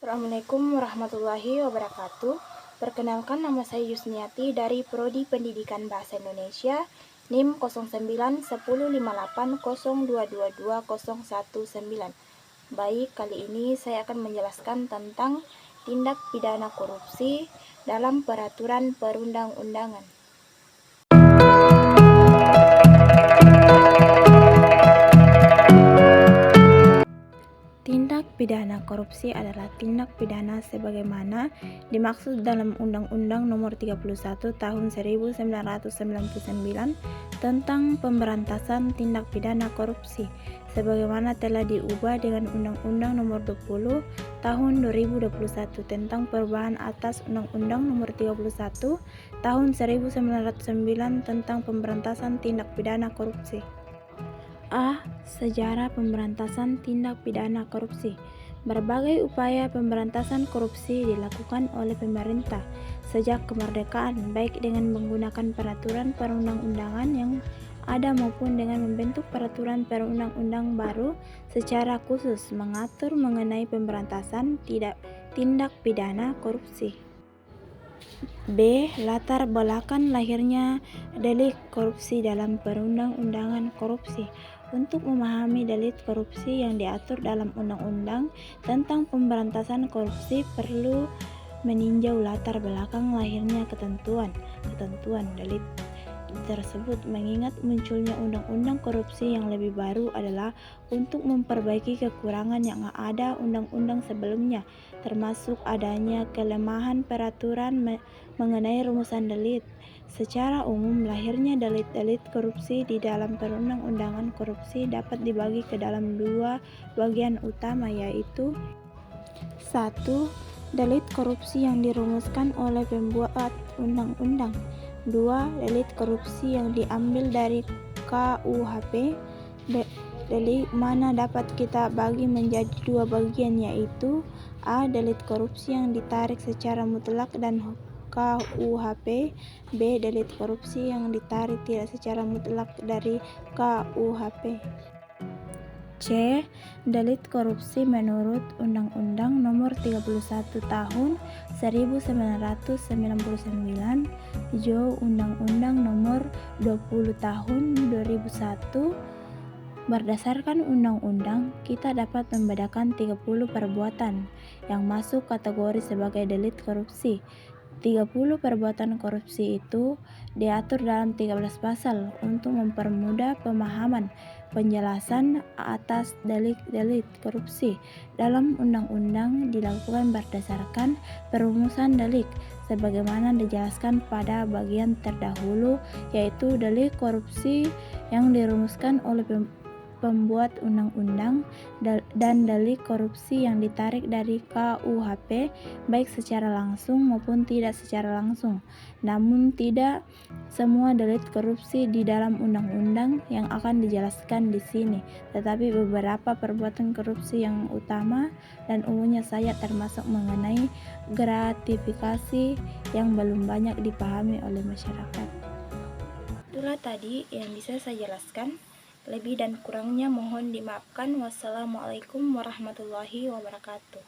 Assalamualaikum warahmatullahi wabarakatuh. Perkenalkan, nama saya Yusniati dari Prodi Pendidikan Bahasa Indonesia, NIM 09105802220119. Baik, kali ini saya akan menjelaskan tentang tindak pidana korupsi dalam peraturan perundang-undangan. Tindak pidana korupsi adalah tindak pidana sebagaimana dimaksud dalam Undang-Undang Nomor 31 Tahun 1999 tentang pemberantasan tindak pidana korupsi, sebagaimana telah diubah dengan Undang-Undang Nomor 20 Tahun 2021 tentang perubahan atas Undang-Undang Nomor 31 Tahun 1999 tentang pemberantasan tindak pidana korupsi. Sejarah pemberantasan tindak pidana korupsi. Berbagai upaya pemberantasan korupsi dilakukan oleh pemerintah sejak kemerdekaan, baik dengan menggunakan peraturan perundang-undangan yang ada maupun dengan membentuk peraturan perundang-undang baru secara khusus mengatur mengenai pemberantasan tindak pidana korupsi. B. Latar belakang lahirnya delik korupsi dalam perundang-undangan korupsi. Untuk memahami delik korupsi yang diatur dalam Undang-Undang tentang Pemberantasan Korupsi perlu meninjau latar belakang lahirnya ketentuan delik tersebut, mengingat munculnya undang-undang korupsi yang lebih baru adalah untuk memperbaiki kekurangan yang ada undang-undang sebelumnya, termasuk adanya kelemahan peraturan mengenai rumusan delik. Secara umum, lahirnya delik korupsi di dalam perundang-undangan korupsi dapat dibagi ke dalam dua bagian utama, yaitu 1. Delik korupsi yang dirumuskan oleh pembuat undang-undang. 2. Delik korupsi yang diambil dari KUHP. Delik mana dapat kita bagi menjadi dua bagian, yaitu A. Delik korupsi yang ditarik secara mutlak dan KUHP. B. Delik korupsi yang ditarik tidak secara mutlak dari KUHP. C. Delik korupsi menurut Undang-Undang Nomor 31 Tahun 1999, Jo Undang-Undang Nomor 20 Tahun 2001. Berdasarkan undang-undang, kita dapat membedakan 30 perbuatan yang masuk kategori sebagai delik korupsi. 30 perbuatan korupsi itu diatur dalam 13 pasal untuk mempermudah pemahaman penjelasan atas delik-delik korupsi dalam undang-undang dilakukan berdasarkan perumusan delik sebagaimana dijelaskan pada bagian terdahulu, yaitu delik korupsi yang dirumuskan oleh pembuat undang-undang dan delik korupsi yang ditarik dari KUHP baik secara langsung maupun tidak secara langsung. Namun tidak semua delik korupsi di dalam undang-undang yang akan dijelaskan di sini, tetapi beberapa perbuatan korupsi yang utama dan umumnya saja, termasuk mengenai gratifikasi yang belum banyak dipahami oleh masyarakat. Itulah tadi yang bisa saya jelaskan. Lebih dan kurangnya mohon dimaafkan. Wassalamualaikum warahmatullahi wabarakatuh.